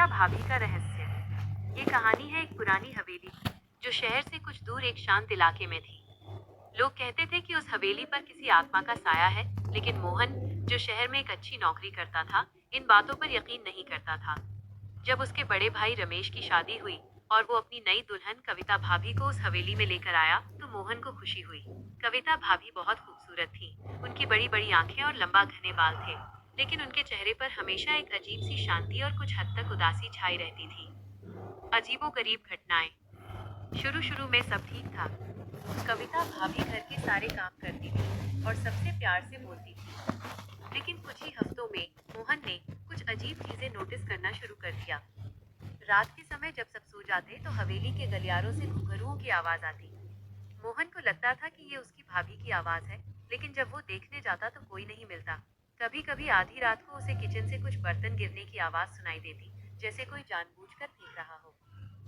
भाभी का रहस्य। ये कहानी है एक पुरानी हवेली की, जो शहर से कुछ दूर एक शांत इलाके में थी। लोग कहते थे कि उस हवेली पर किसी आत्मा का साया है, लेकिन मोहन, जो शहर में एक अच्छी नौकरी करता था, इन बातों पर यकीन नहीं करता था। जब उसके बड़े भाई रमेश की शादी हुई और वो अपनी नई दुल्हन कविता भाभी को उस हवेली में लेकर आया, तो मोहन को खुशी हुई। कविता भाभी बहुत खूबसूरत थी। उनकी बड़ी बड़ी आंखें और लंबा घने बाल थे, लेकिन उनके चेहरे पर हमेशा एक अजीब सी शांति और कुछ हद तक उदासी छाई रहती थी। अजीबोगरीब घटनाएं। शुरू शुरू में सब ठीक था। कविता भाभी घर के सारे काम करती थी और सबसे प्यार से बोलती थी। लेकिन कुछ ही हफ्तों में मोहन ने कुछ अजीब चीजें नोटिस करना शुरू कर दिया। रात के समय जब सब सो जाते तो हवेली के गलियारों से घुंघरुओं की आवाज आती। मोहन को लगता था कि ये उसकी भाभी की आवाज है, लेकिन जब वो देखने जाता तो कोई नहीं मिलता। कभी कभी आधी रात को उसे किचन से कुछ बर्तन गिरने की आवाज सुनाई देती, जैसे कोई जानबूझकर फेंक रहा हो।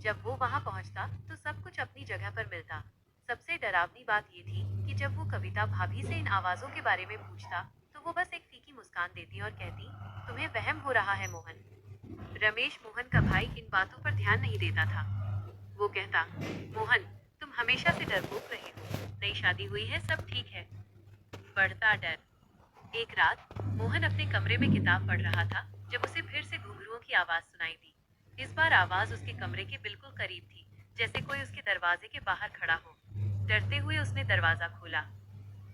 जब वो वहां पहुंचता तो सब कुछ अपनी जगह पर मिलता। सबसे डरावनी बात ये थी कि जब वो कविता भाभी से इन आवाजों के बारे में पूछता, तो वो बस एक फीकी मुस्कान देती और कहती, तुम्हें वहम हो रहा है मोहन। रमेश, मोहन का भाई, इन बातों पर ध्यान नहीं देता था। वो कहता, मोहन, तुम हमेशा से डरपोक रहे हो। नई शादी हुई है, सब ठीक है। बढ़ता डर। एक रात मोहन अपने कमरे में किताब पढ़ रहा था, जब उसे फिर से घुंघरुओं की आवाज सुनाई दी। इस बार आवाज उसके कमरे के बिल्कुल करीब थी, जैसे कोई उसके दरवाजे के बाहर खड़ा हो। डरते हुए उसने दरवाजा खोला।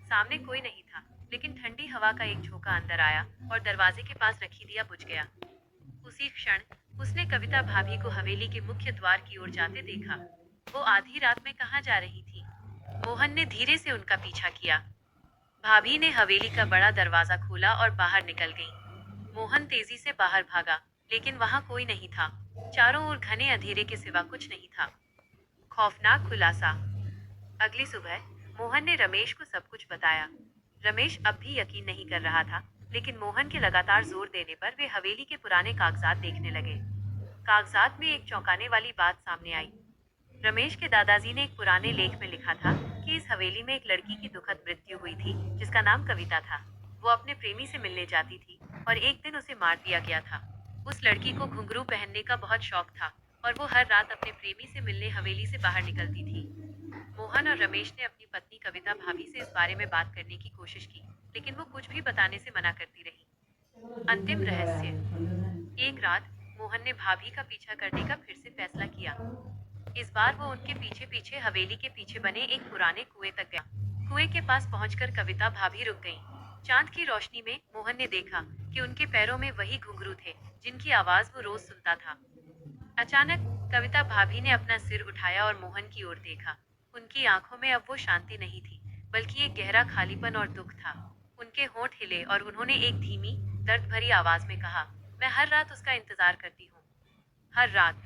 सामने कोई नहीं था, लेकिन ठंडी हवा का एक झोंका अंदर आया और दरवाजे के पास रखी दिया बुझ गया। उसी क्षण उसने कविता भाभी को हवेली के मुख्य द्वार की ओर जाते देखा। वो आधी रात में कहाँ जा रही थी? मोहन ने धीरे से उनका पीछा किया। भाभी ने हवेली का बड़ा दरवाजा खोला और बाहर निकल गई। मोहन तेजी से बाहर भागा, लेकिन वहां कोई नहीं था। चारों ओर घने अंधेरे के सिवा कुछ नहीं था। खौफनाक खुलासा। अगली सुबह मोहन ने रमेश को सब कुछ बताया। रमेश अब भी यकीन नहीं कर रहा था, लेकिन मोहन के लगातार जोर देने पर वे हवेली के पुराने कागजात देखने लगे। कागजात में एक चौंकाने वाली बात सामने आई। रमेश के दादाजी ने एक पुराने लेख में लिखा था कि इस हवेली में एक लड़की की दुखद मृत्यु हुई थी, जिसका नाम कविता था। वो अपने प्रेमी से मिलने जाती थी और एक दिन उसे मार दिया गया था। उस लड़की को घुंघरू पहनने का बहुत शौक था और वो हर रात अपने प्रेमी से मिलने हवेली से बाहर निकलती थी। मोहन और रमेश ने अपनी पत्नी कविता भाभी से इस बारे में बात करने की कोशिश की, लेकिन वो कुछ भी बताने से मना करती रही। अंतिम रहस्य। एक रात मोहन ने भाभी का पीछा करने का फिर से फैसला किया। इस बार वो उनके पीछे पीछे हवेली के पीछे बने एक पुराने कुएं तक गया। कुएं के पास पहुंचकर कविता भाभी रुक गईं। चांद की रोशनी में मोहन ने देखा कि उनके पैरों में वही घुंघरू थे, जिनकी आवाज वो रोज सुनता था। अचानक कविता भाभी ने अपना सिर उठाया और मोहन की ओर देखा। उनकी आंखों में अब वो शांति नहीं थी, बल्कि एक गहरा खालीपन और दुख था। उनके होंठ हिले और उन्होंने एक धीमी, दर्द भरी आवाज में कहा, मैं हर रात उसका इंतजार करती हूँ। हर रात।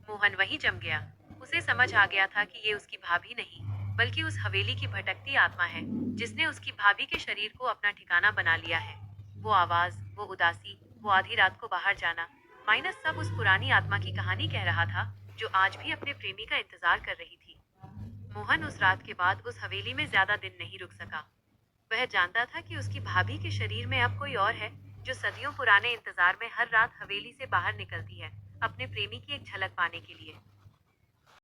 मोहन वहीं जम गया। उसे समझ आ गया था कि ये उसकी भाभी नहीं, बल्कि उस हवेली की भटकती आत्मा है, जिसने उसकी भाभी के शरीर को अपना ठिकाना बना लिया है। वो आवाज, वो उदासी, वो आधी रात को बाहर जाना, माइनस सब उस पुरानी आत्मा की कहानी कह रहा था, जो आज भी अपने प्रेमी का इंतजार कर रही थी। मोहन उस रात के बाद उस हवेली में ज्यादा दिन नहीं रुक सका। वह जानता था कि उसकी भाभी के शरीर में अब कोई और है, जो सदियों पुराने इंतजार में हर रात हवेली से बाहर निकलती है, अपने प्रेमी की एक झलक पाने के लिए।